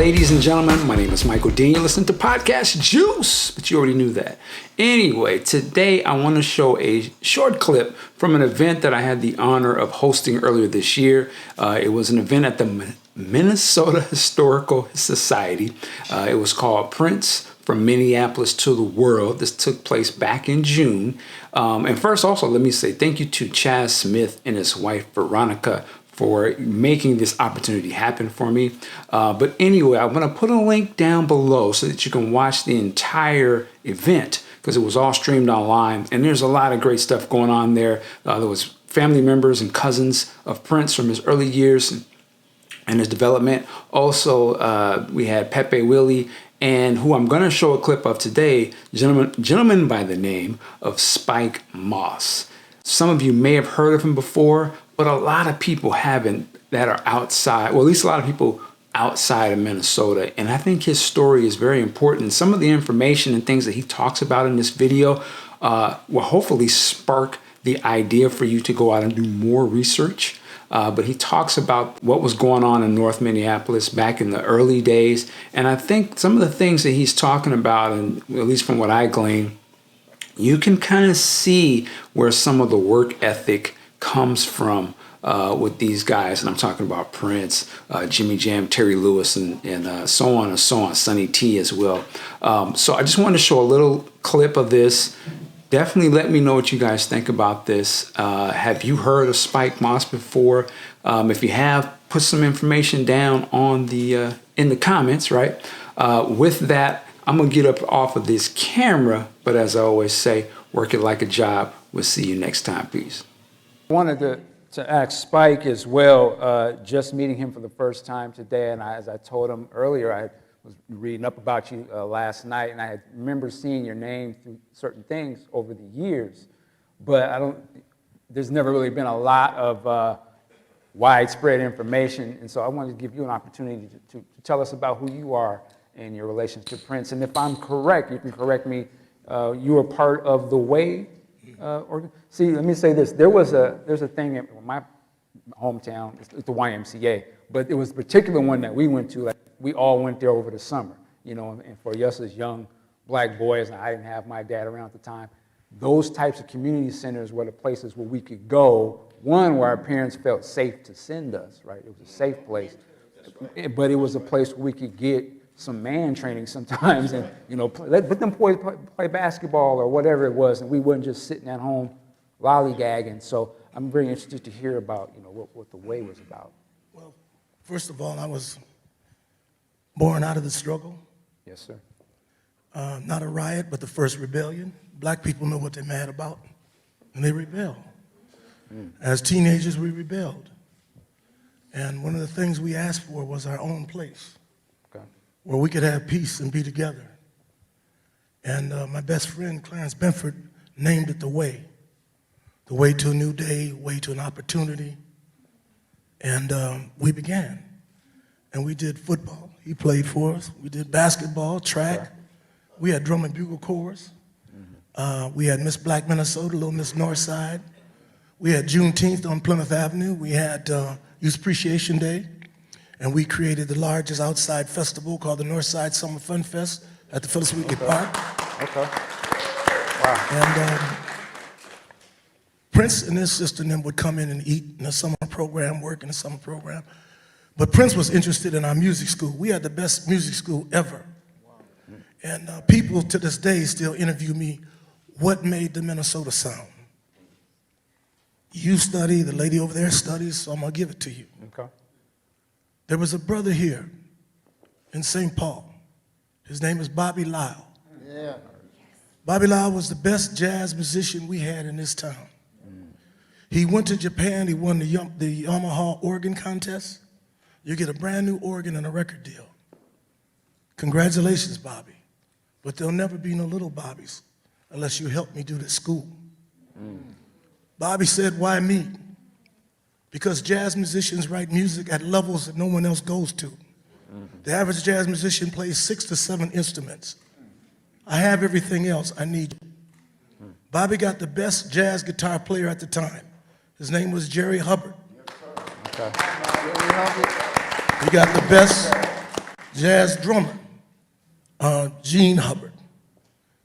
Ladies and gentlemen, my name is Michael Dean. You're listening to Podcast Juice, but you already knew that. Anyway, today I want to show a short clip from an event that I had the honor of hosting earlier this year. It was an event at the Minnesota Historical Society. It was called Prince from Minneapolis to the World. This took place back in June. And first, also, let me say thank you to Chaz Smith and his wife, Veronica, for making this opportunity happen for me. But anyway, I'm going to put a link down below so that you can watch the entire event, because it was all streamed online. And there's a lot of great stuff going on there. There was family members and cousins of Prince from his early years and his development. Also, we had Pepe Willie, and who I'm going to show a clip of today, gentleman by the name of Spike Moss. Some of you may have heard of him before, but a lot of people haven't that are outside, well, at least a lot of people outside of Minnesota. And I think his story is very important. Some of the information and things that he talks about in this video will hopefully spark the idea for you to go out and do more research. But he talks about what was going on in North Minneapolis back in the early days. And I think some of the things that he's talking about, and at least from what I glean, you can kind of see where some of the work ethic comes from with these guys. And I'm talking about Prince, Jimmy Jam, Terry Lewis, and so on and so on, Sonny T as well. So I just wanted to show a little clip of this. Definitely let me know what you guys think about this. Have you heard of Spike Moss before? If you have, put some information down on the in the comments, right? With that, I'm going to get up off of this camera, but as I always say, work it like a job. We'll see you next time. Peace. I wanted to ask Spike as well, just meeting him for the first time today, and as I told him earlier, I was reading up about you last night, and I remember seeing your name through certain things over the years, but there's never really been a lot of widespread information, and so I wanted to give you an opportunity to tell us about who you are and your relations to Prince. And if I'm correct, you can correct me, you were part of the Way. See, let me say this. There's a thing in my hometown, it's the YMCA, but it was a particular one that we went to. Like, we all went there over the summer, you know, and for us as young black boys, and I didn't have my dad around at the time, those types of community centers were the places where we could go, one, where our parents felt safe to send us, right? It was a safe place, but it was a place where we could get some man training sometimes, and you know, let them boys play basketball or whatever it was, and we wasn't just sitting at home lollygagging. So I'm very interested to hear about, you know, what the Way was about. Well, first of all, I was born out of the struggle. Yes, sir. Not a riot, but the first rebellion. Black people know what they're mad about, and they rebel. As teenagers, we rebelled, and one of the things we asked for was our own place, where we could have peace and be together. And my best friend, Clarence Benford, named it the Way. The way to a new day, way to an opportunity. And we began. And we did football. He played for us. We did basketball, track. We had drum and bugle corps. We had Miss Black Minnesota, Little Miss Northside. We had Juneteenth on Plymouth Avenue. We had Youth Appreciation Day. And we created the largest outside festival called the Northside Summer Fun Fest at the Phyllis Wheatley Park. Okay. Wow. And Prince and his sister and them would come in and eat in the summer program, work in the summer program. But Prince was interested in our music school. We had the best music school ever. Wow. And people to this day still interview me, what made the Minnesota sound? You study, the lady over there studies, so I'm gonna give it to you. Okay. There was a brother here in St. Paul. His name is Bobby Lyle. Yeah. Bobby Lyle was the best jazz musician we had in this town. He went to Japan, he won the Yamaha organ contest. You get a brand new organ and a record deal. Congratulations, Bobby. But there'll never be no little Bobbies unless you help me do this school. Bobby said, why me? Because jazz musicians write music at levels that no one else goes to. The average jazz musician plays 6 to 7 instruments. I have everything else, I need you. Bobby got the best jazz guitar player at the time. His name was Jerry Hubbard. Okay. He got the best jazz drummer, Gene Hubbard.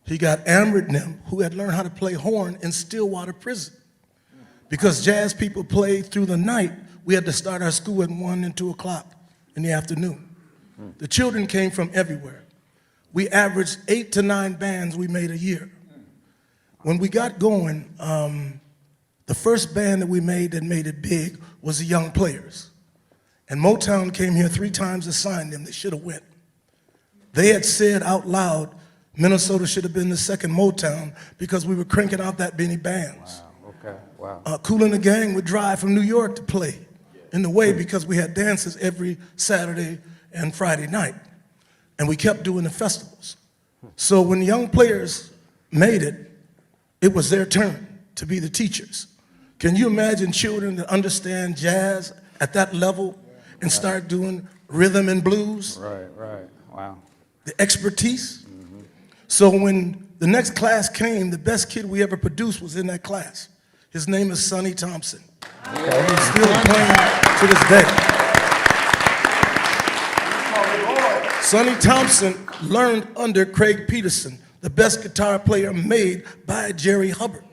He got Amber and them, who had learned how to play horn in Stillwater Prison. Because jazz people played through the night, we had to start our school at 1 and 2 o'clock in the afternoon. The children came from everywhere. We averaged 8 to 9 bands we made a year. When we got going, the first band that we made that made it big was the Young Players. And Motown came here 3 times to sign them. They should have went. They had said out loud, Minnesota should have been the second Motown because we were cranking out that many bands. Wow, okay, wow. Kool and the Gang would drive from New York to play in the way because we had dances every Saturday and Friday night. And we kept doing the festivals. So when the Young Players made it, it was their turn to be the teachers. Can you imagine children that understand jazz at that level and start doing rhythm and blues? Right, wow. The expertise. So when the next class came, the best kid we ever produced was in that class. His name is Sonny Thompson. Okay. He's still playing to this day. Sonny Thompson learned under Craig Peterson, the best guitar player made by Jerry Hubbard.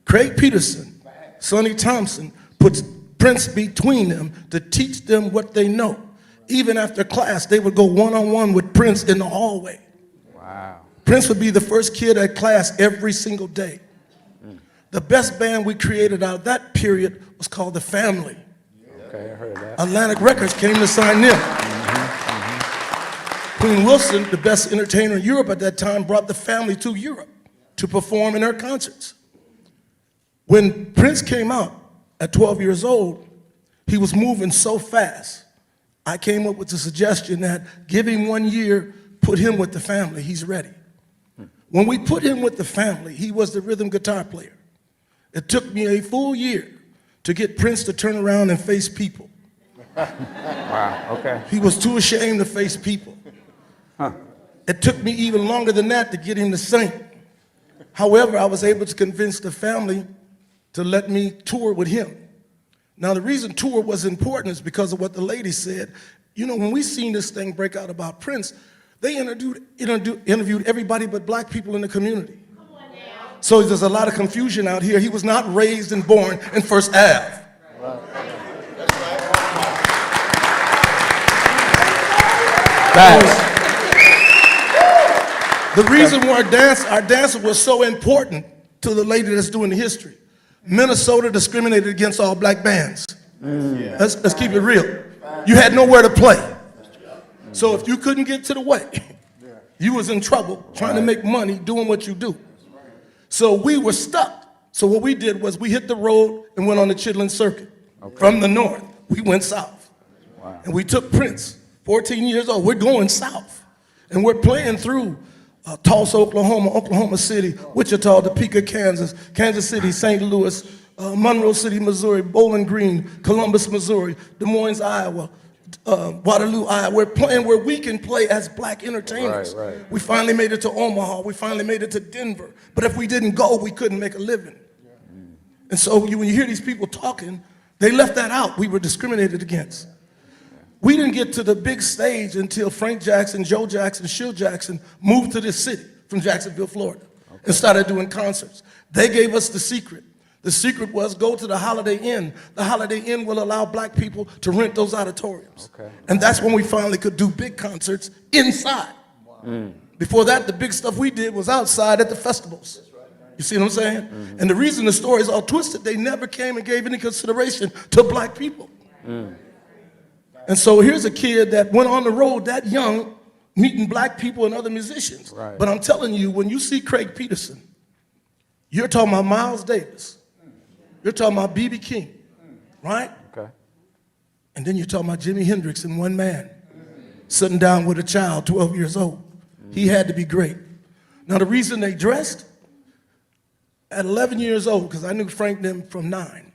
Craig Peterson, Sonny Thompson, puts Prince between them to teach them what they know. Even after class, they would go one-on-one with Prince in the hallway. Wow. Prince would be the first kid at class every single day. The best band we created out of that period was called The Family. Okay, I heard that. Atlantic Records came to sign them. Queen Wilson, the best entertainer in Europe at that time, brought The Family to Europe to perform in her concerts. When Prince came out at 12 years old, he was moving so fast. I came up with the suggestion that give him 1 year, put him with The Family, he's ready. When we put him with The Family, he was the rhythm guitar player. It took me a full year to get Prince to turn around and face people. Wow, okay. He was too ashamed to face people. It took me even longer than that to get him to sing. However, I was able to convince The Family to let me tour with him. Now, the reason tour was important is because of what the lady said. You know, when we seen this thing break out about Prince, they interviewed everybody but black people in the community. So there's a lot of confusion out here. He was not raised and born in First Ave. Facts. The reason why our dancer was so important to the lady that's doing the history. Minnesota discriminated against all black bands. Let's keep it real. You had nowhere to play. So if you couldn't get to the way, you was in trouble trying to make money doing what you do. So we were stuck. So what we did was we hit the road and went on the Chitlin Circuit. Okay. From the north, we went south. Wow. And we took Prince, 14 years old. We're going south. And we're playing through Tulsa, Oklahoma City, Wichita, Topeka, Kansas, Kansas City, St. Louis, Monroe City, Missouri, Bowling Green, Columbus, Missouri, Des Moines, Iowa, Waterloo, Iowa. We're playing where we can play as black entertainers. Right, right. We finally made it to Omaha. We finally made it to Denver. But if we didn't go, we couldn't make a living. And so when you hear these people talking, they left that out. We were discriminated against. We didn't get to the big stage until Frank Jackson, Joe Jackson, Shil Jackson moved to this city from Jacksonville, Florida, and started doing concerts. They gave us the secret. The secret was go to the Holiday Inn. The Holiday Inn will allow black people to rent those auditoriums. Okay. And that's when we finally could do big concerts inside. Wow. Before that, the big stuff we did was outside at the festivals. You see what I'm saying? Mm-hmm. And the reason the story is all twisted, they never came and gave any consideration to black people. And so here's a kid that went on the road that young, meeting black people and other musicians. Right. But I'm telling you, when you see Craig Peterson, you're talking about Miles Davis. You're talking about B.B. King, right? Okay. And then you're talking about Jimi Hendrix in one man, sitting down with a child, 12 years old. He had to be great. Now, the reason they dressed, at 11 years old, because I knew Frank them from 9,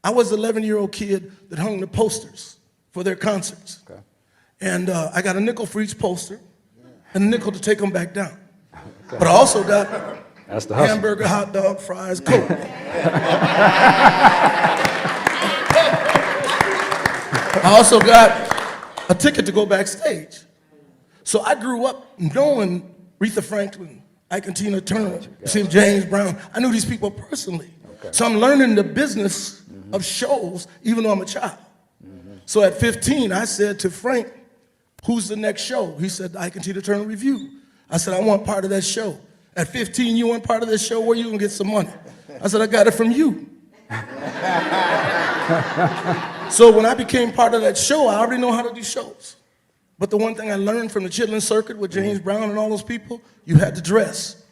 I was an 11-year-old kid that hung the posters for their concerts. Okay. And I got a nickel for each poster and a nickel to take them back down. Okay. But I also got hamburger, hot dog, fries, Coke. I also got a ticket to go backstage. So I grew up knowing Aretha Franklin, Ike and Tina Turner, James Brown. I knew these people personally. Okay. So I'm learning the business of shows, even though I'm a child. So at 15, I said to Frank, who's the next show? He said, Ike and Tina Turner Review. I said, I want part of that show. At 15, you want part of that show? Where you gonna get some money? I said, I got it from you. So when I became part of that show, I already know how to do shows. But the one thing I learned from the chitlin circuit with James Brown and all those people, you had to dress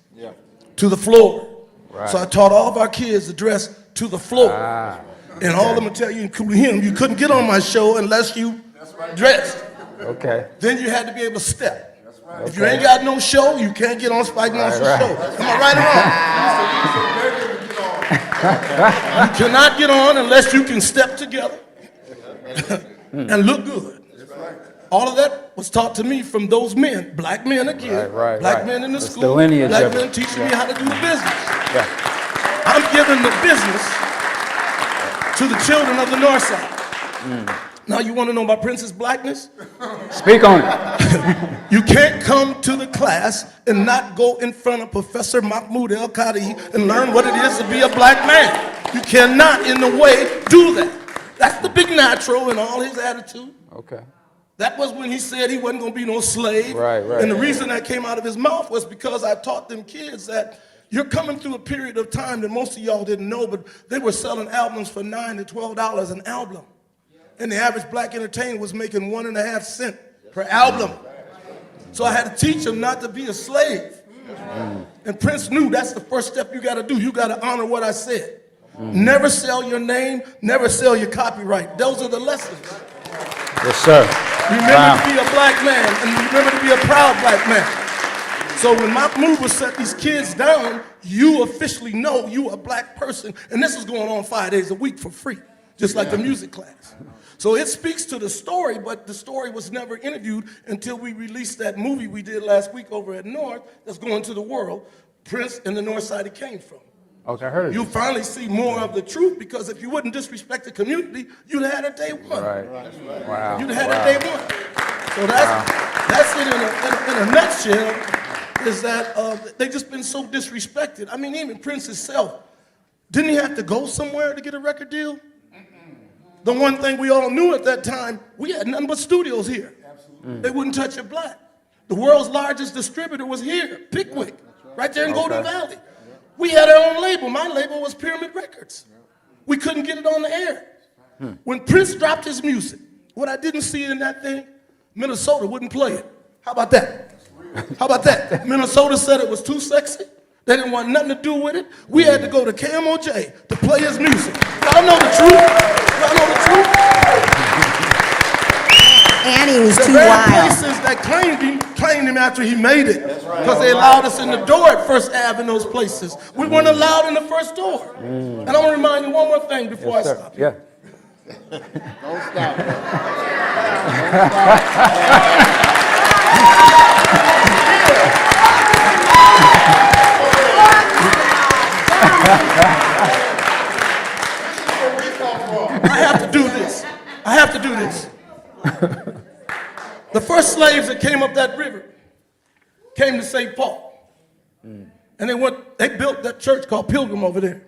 to the floor. Right. So I taught all of our kids to dress to the floor. And all of them will tell you, including him, you couldn't get on my show unless you dressed. Okay. Then you had to be able to step. If you ain't got no show, you can't get on Spike Monster's show. Am I right or wrong? You cannot get on unless you can step together and look good. All of that was taught to me from those men, black men again, black men in the school, black men teaching me how to do the business. I'm giving the business to the children of the North Side. Now you want to know about Prince's blackness? Speak on it. You can't come to the class and not go in front of Professor Mahmoud El-Khadi and learn what it is to be a black man. You cannot, in the way, do that. That's the big natural in all his attitude. Okay. That was when he said he wasn't going to be no slave. Right. And the reason that came out of his mouth was because I taught them kids that you're coming through a period of time that most of y'all didn't know, but they were selling albums for $9 to $12 an album. And the average black entertainer was making 1.5 cents per album. So I had to teach them not to be a slave. And Prince knew that's the first step you got to do. You got to honor what I said. Never sell your name, never sell your copyright. Those are the lessons. Yes, sir. Remember to be a black man, and remember to be a proud black man. So when Mahmoud would set these kids down, you officially know you a black person. And this is going on 5 days a week for free, just like the music class. So it speaks to the story, but the story was never interviewed until we released that movie we did last week over at North that's going to the world, Prince and the North Side he came from. Okay, I heard it. You'll finally see more of the truth, because if you wouldn't disrespect the community, you'd have had it day one. Right. Wow. You'd have had it day one. So that's it in a nutshell, is that they've just been so disrespected. I mean, even Prince himself, didn't he have to go somewhere to get a record deal? The one thing we all knew at that time, we had nothing but studios here. They wouldn't touch a black. The world's largest distributor was here, Pickwick, right there in Golden Valley. We had our own label. My label was Pyramid Records. We couldn't get it on the air. When Prince dropped his music, what I didn't see in that thing, Minnesota wouldn't play it. How about that? How about that? Minnesota said it was too sexy. They didn't want nothing to do with it. We had to go to KMOJ to play his music. Y'all know the truth. Y'all know the truth. And he was The too very wild. places that claimed him after he made it, because they allowed us in the door at First Ave in those places. We weren't allowed in the first door. And I want to remind you one more thing before I stop. Yeah. Don't stop. I have to do this. I have to do this. The first slaves that came up that river came to St. Paul. And they built that church called Pilgrim over there.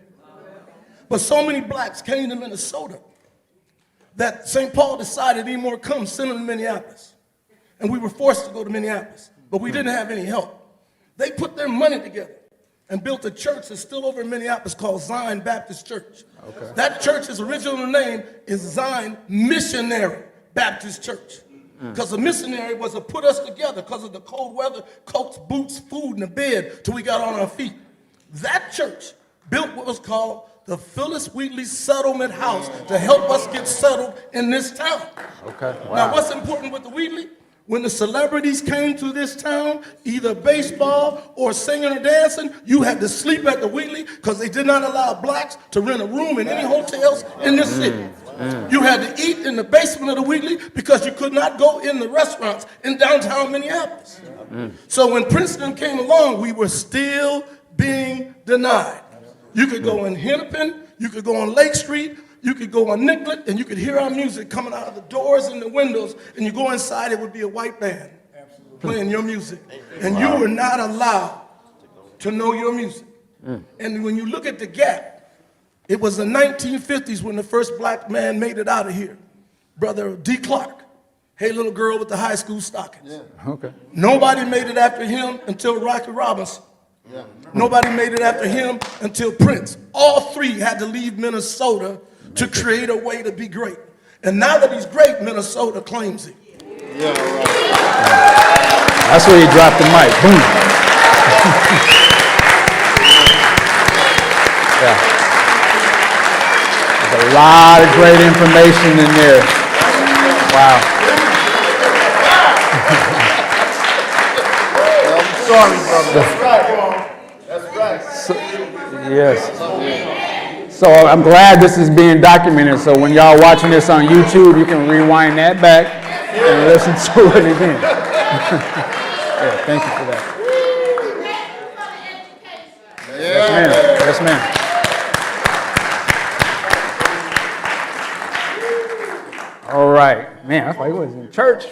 But so many blacks came to Minnesota that St. Paul decided any more come, send them to Minneapolis. And we were forced to go to Minneapolis, but we didn't have any help. They put their money together and built a church that's still over in Minneapolis called Zion Baptist Church. Okay. That church's original name is Zion Missionary Baptist Church. Because the missionary was to put us together because of the cold weather, coats, boots, food, and a bed till we got on our feet. That church built what was called the Phyllis Wheatley Settlement House to help us get settled in this town. Okay. Wow. Now, what's important with the Wheatley? When the celebrities came to this town, either baseball or singing or dancing, you had to sleep at the Wheatley because they did not allow blacks to rent a room in any hotels in this city. You had to eat in the basement of the Wheatley because you could not go in the restaurants in downtown Minneapolis. So when Princeton came along, we were still being denied. You could go in Hennepin, you could go on Lake Street, you could go on Nicollet, and you could hear our music coming out of the doors and the windows, and you go inside, it would be a white band. playing your music, and you were not allowed to know your music. And when you look at the gap, it was the 1950s when the first black man made it out of here. Brother D. Clark, hey little girl with the high school stockings. Okay. Nobody made it after him until Rocky Robinson. Nobody made it after him until Prince. All three had to leave Minnesota to create a way to be great. And now that he's great, Minnesota claims him. That's where you dropped the mic. Boom. Yeah. There's a lot of great information in there. Wow. Sorry, brother. That's right. That's right. Yes. So I'm glad this is being documented. So when y'all watching this on YouTube, you can rewind that back and listen to it again. Yeah, thank you for that. Yes, ma'am. Yes, ma'am. All right. Man, I thought he was in church.